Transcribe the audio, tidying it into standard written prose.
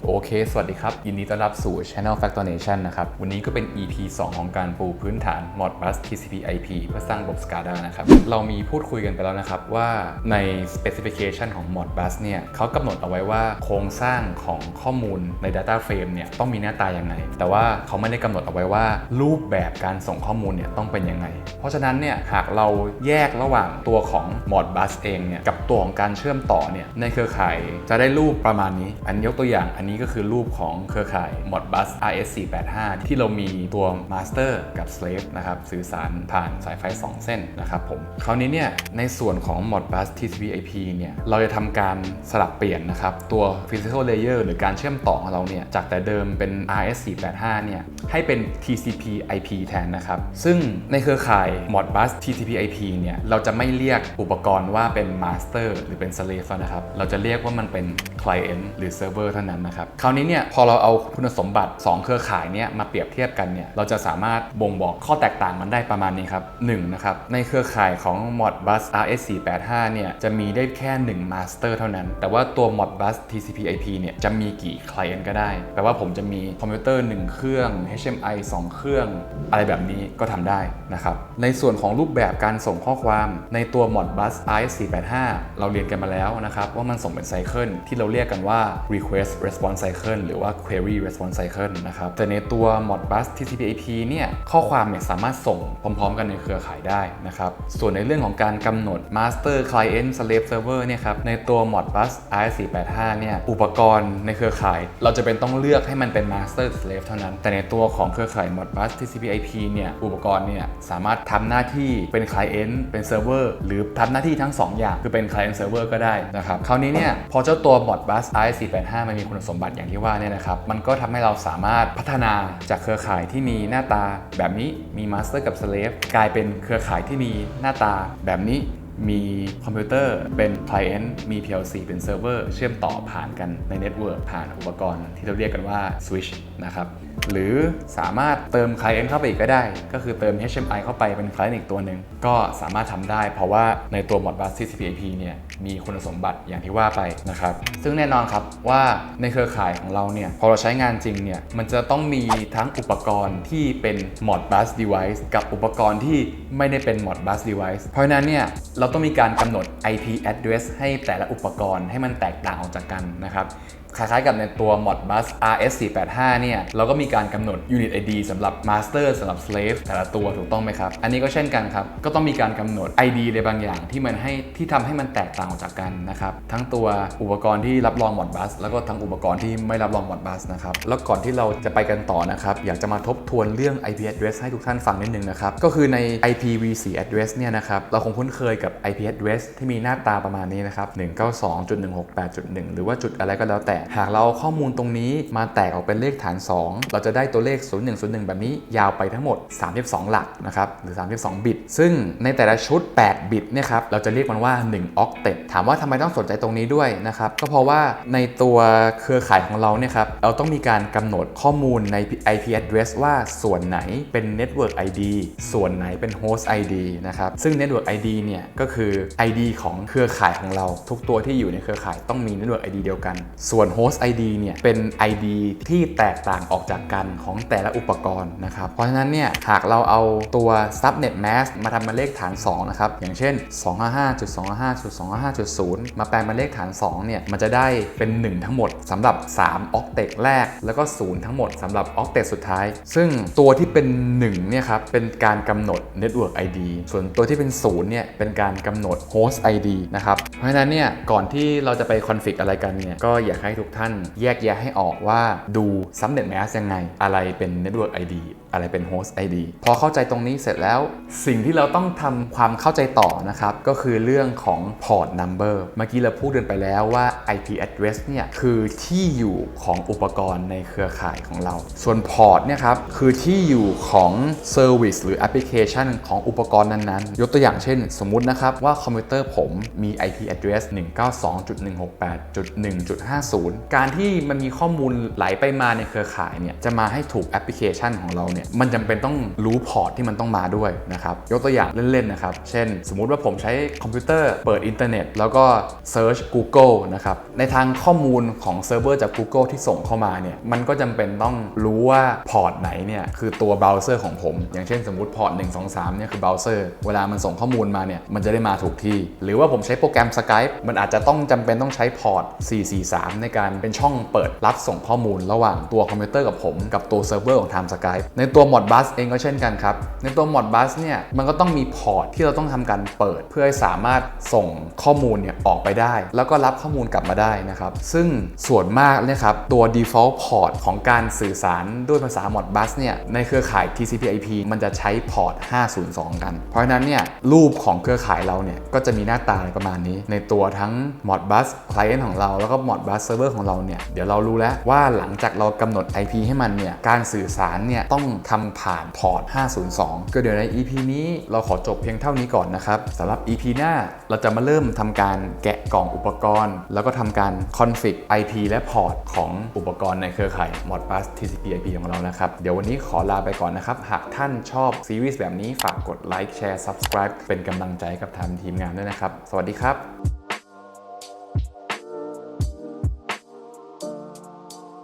โอเคสวัสดีครับยินดีต้อนรับสู่ Channel Factoration นะครับวันนี้ก็เป็น EP 2 ของการปูพื้นฐาน Modbus TCP/IP เพื่อสร้างระบบ SCADA นะครับเรามีพูดคุยกันไปแล้วนะครับว่าใน Specification ของ Modbus เนี่ยเขากำหนดเอาไว้ว่าโครงสร้างของข้อมูลใน Data Frame เนี่ยต้องมีหน้าตายังไงแต่ว่าเขาไม่ได้กำหนดเอาไว้ว่ารูปแบบการส่งข้อมูลเนี่ยต้องเป็นยังไงเพราะฉะนั้นเนี่ยหากเราแยกระหว่างตัวของ Modbus เองเนี่ยกับตัวของการเชื่อมต่อเนี่ยในเครือข่ายจะได้รูปประมาณนี้อันยกตัวอย่างอันนี้ก็คือรูปของเครือข่าย Modbus RS485 ที่เรามีตัว Master กับ Slave นะครับสื่อสารผ่านสายไฟ2เส้นนะครับผมคราวนี้เนี่ยในส่วนของ Modbus TCP/IP เนี่ยเราจะทำการสลับเปลี่ยนนะครับตัว Physical Layer หรือการเชื่อมต่อของเราเนี่ยจากแต่เดิมเป็น RS485 เนี่ยให้เป็น TCP/IP แทนนะครับซึ่งในเครือข่าย Modbus TCP/IP เนี่ยเราจะไม่เรียกอุปกรณ์ว่าเป็น Master หรือเป็น Slave นะครับเราจะเรียกว่ามันเป็น Client หรือ Server เท่านั้นนะครับคราวนี้เนี่ยพอเราเอาคุณสมบัติ2เครือข่ายเนี่ยมาเปรียบเทียบกันเนี่ยเราจะสามารถบ่งบอกข้อแตกต่างมันได้ประมาณนี้ครับ1นะครับในเครือข่ายของ Modbus RS485 เนี่ยจะมีได้แค่1 Master เท่านั้นแต่ว่าตัว Modbus TCP/IP เนี่ยจะมีกี่ Client ก็ได้แปลว่าผมจะมีคอมพิวเตอร์1เครื่อง HMI 2เครื่องอะไรแบบนี้ก็ทำได้นะครับในส่วนของรูปแบบการส่งข้อความในตัว Modbus RS485 เราเรียนกันมาแล้วนะครับว่ามันส่งเป็นไซเคิลที่เราเรียกกันว่า request response cycle หรือว่า query response cycle นะครับแต่ในตัว Modbus TCP/IP เนี่ยข้อความเนี่ยสามารถส่งพร้อมๆกันในเครือข่ายได้นะครับส่วนในเรื่องของการกำหนด master client slave server เนี่ยครับในตัว Modbus RS485 เนี่ยอุปกรณ์ในเครือข่ายเราจะเป็นต้องเลือกให้มันเป็น master slave เท่านั้นแต่ในตัวของเครือข่าย Modbus TCP/IP เนี่ยอุปกรณ์เนี่ยสามารถทำหน้าที่เป็น client เป็น server หรือทำหน้าที่ทั้ง2อย่างคือเป็น client server ก็ได้นะครับคราวนี้เนี่ยพอเจ้าตัว Modbus RS485 มันมีคุณสมบัติอย่างที่ว่าเนี่ยนะครับมันก็ทำให้เราสามารถพัฒนาจากเครือข่ายที่มีหน้าตาแบบนี้มี Master กับ Slave กลายเป็นเครือข่ายที่มีหน้าตาแบบนี้มีคอมพิวเตอร์เป็น Client มี PLC เป็น Server เชื่อมต่อผ่านกันใน Network ผ่านอุปกรณ์ที่เราเรียกกันว่า Switch นะครับหรือสามารถเติม Client เข้าไปอีกก็ได้ก็คือเติม HMI เข้าไปเป็น Client อีกตัวหนึ่งก็สามารถทำได้เพราะว่าในตัว Modbus TCP/IP เนี่ยมีคุณสมบัติอย่างที่ว่าไปนะครับซึ่งแน่นอนครับว่าในเครือข่ายของเราเนี่ยพอเราใช้งานจริงเนี่ยมันจะต้องมีทั้งอุปกรณ์ที่เป็น Modbus device กับอุปกรณ์ที่ไม่ได้เป็น Modbus device เพราะฉะนั้นเนี่ยเราต้องมีการกำหนด IP address ให้แต่ละอุปกรณ์ให้มันแตกต่างออกจากกันนะครับคล้ายๆกับในตัว Modbus RS485 เนี่ยเราก็มีการกำหนด Unit ID สำหรับ Master สำหรับ Slave แต่ละตัวถูกต้องไหมครับอันนี้ก็เช่นกันครับก็ต้องมีการกำหนด ID ในบางอย่างที่ทำให้มันแตกต่างออกจากกันนะครับทั้งตัวอุปกรณ์ที่รับรอง Modbus แล้วก็ทั้งอุปกรณ์ที่ไม่รับรอง Modbus นะครับแล้วก่อนที่เราจะไปกันต่อนะครับอยากจะมาทบทวนเรื่อง IP address ให้ทุกท่านฟังนิดนึงนะครับก็คือใน IPv4 address เนี่ยนะครับเราคงคุ้นเคยกับ IP address ที่มีหน้าตาประมาณนี้นะครับ 192.168.1 หรือว่าจุดอะไรก็แล้วแต่หากเราเอาข้อมูลตรงนี้มาแตกออกเป็นเลขฐาน 2เราจะได้ตัวเลข 0101 แบบนี้ยาวไปทั้งหมด32หลักนะครับหรือ32บิตซึ่งในแต่ละชุด8บิตเนี่ยครับเราจะเรียกมันว่า1 octet ถามว่าทำไมต้องสนใจตรงนี้ด้วยนะครับก็เพราะว่าในตัวเครือข่ายของเราเนี่ยครับเราต้องมีการกำหนดข้อมูลใน IP address ว่าส่วนไหนเป็น network ID ส่วนไหนเป็น host ID นะครับซึ่ง network ID เนี่ยก็คือ ID ของเครือข่ายของเราทุกตัวที่อยู่ในเครือข่ายต้องมี network ID เดียวกันส่วน host ID เนี่ยเป็น ID ที่แตกต่างออกจากกันของแต่ละอุปกรณ์นะครับเพราะฉะนั้นเนี่ยหากเราเอาตัว subnet mask มาทำเป็นเลขฐาน 2 นะครับอย่างเช่น 255.255.255.0 มาแปลงเป็นเลขฐาน 2 เนี่ยมันจะได้เป็น 1 ทั้งหมดสำหรับ3 octet แรกแล้วก็ 0 ทั้งหมดสำหรับ octet สุดท้ายซึ่งตัวที่เป็น 1 เนี่ยครับเป็นการกำหนด network ID ส่วนตัวที่เป็น 0 เนี่ยเป็นการกำหนด host ID นะครับเพราะฉะนั้นเนี่ยก่อนที่เราจะไป config อะไรกันเนี่ยก็อยากให้ทุกท่านแยกแยะให้ออกว่าดู subnet mask ยังไงอะไรเป็น network ID อะไรเป็น host ID พอเข้าใจตรงนี้เสร็จแล้วสิ่งที่เราต้องทำความเข้าใจต่อนะครับก็คือเรื่องของ port number เมื่อกี้เราพูดกันไปแล้วว่า IP address เนี่ยคือที่อยู่ของอุปกรณ์ในเครือข่ายของเราส่วน port เนี่ยครับคือที่อยู่ของ service หรือ application ของอุปกรณ์นั้นๆยกตัวอย่างเช่นสมมุตินะครับว่าคอมพิวเตอร์ผมมี IP address 192.168.1.50 50การที่มันมีข้อมูลไหลไปมาในเครือข่ายเนี่ยจะมาให้ถูกแอปพลิเคชันของเราเนี่ยมันจำเป็นต้องรู้พอร์ตที่มันต้องมาด้วยนะครับยกตัวอย่างเล่นๆนะครับเช่นสมมุติว่าผมใช้คอมพิวเตอร์เปิดอินเทอร์เน็ตแล้วก็เซิร์ช Google นะครับในทางข้อมูลของเซิร์ฟเวอร์จาก Google ที่ส่งเข้ามาเนี่ยมันก็จำเป็นต้องรู้ว่าพอร์ตไหนเนี่ยคือตัวเบราว์เซอร์ของผมอย่างเช่นสมมุติพอร์ต1 2 3เนี่ยคือเบราว์เซอร์เวลามันส่งข้อมูลมาเนี่ยมันจะได้มาถูกที่หรือว่าผมใช้โปรแกรม Skype มันอาจจะต้องจำเป็นต้องใช้พอร์ต443ในการเป็นช่องเปิดรับส่งข้อมูลระหว่างตัวคอมพิวเตอร์กับผมกับตัวเซิร์ฟเวอร์ของ Time Skype ในตัว Modbus เองก็เช่นกันครับในตัว Modbus เนี่ยมันก็ต้องมีพอร์ตที่เราต้องทำการเปิดเพื่อให้สามารถส่งข้อมูลเนี่ยออกไปได้แล้วก็รับข้อมูลกลับมาได้นะครับซึ่งส่วนมากเนี่ยครับตัว default port ของการสื่อสารด้วยภาษา Modbus เนี่ยในเครือข่าย TCP/IP มันจะใช้พอร์ต502กันเพราะฉะนั้นเนี่ยรูปของเครือข่ายเราเนี่ยก็จะมีหน้าตาประมาณนี้ในตัวทั้ง Modbus Client ของเราแล้วก็ Modbus Server ของเราเนี่ยเดี๋ยวเรารู้แล้วว่าหลังจากเรากำหนด IP ให้มันเนี่ยการสื่อสารเนี่ยต้องทำผ่านพอร์ต502ก็เดี๋ยวใน EP นี้เราขอจบเพียงเท่านี้ก่อนนะครับสำหรับ EP หน้าเราจะมาเริ่มทำการแกะกล่องอุปกรณ์แล้วก็ทำการ config IP และพอร์ตของอุปกรณ์ในเครือข่าย Modbus TCP/IP ของเรานะครับเดี๋ยววันนี้ขอลาไปก่อนนะครับหากท่านชอบซีรีส์แบบนี้ฝากกดไลค์แชร์ Subscribe เป็นกำลังใจกับทางทีมงานด้วยนะครับสวัสดีครับ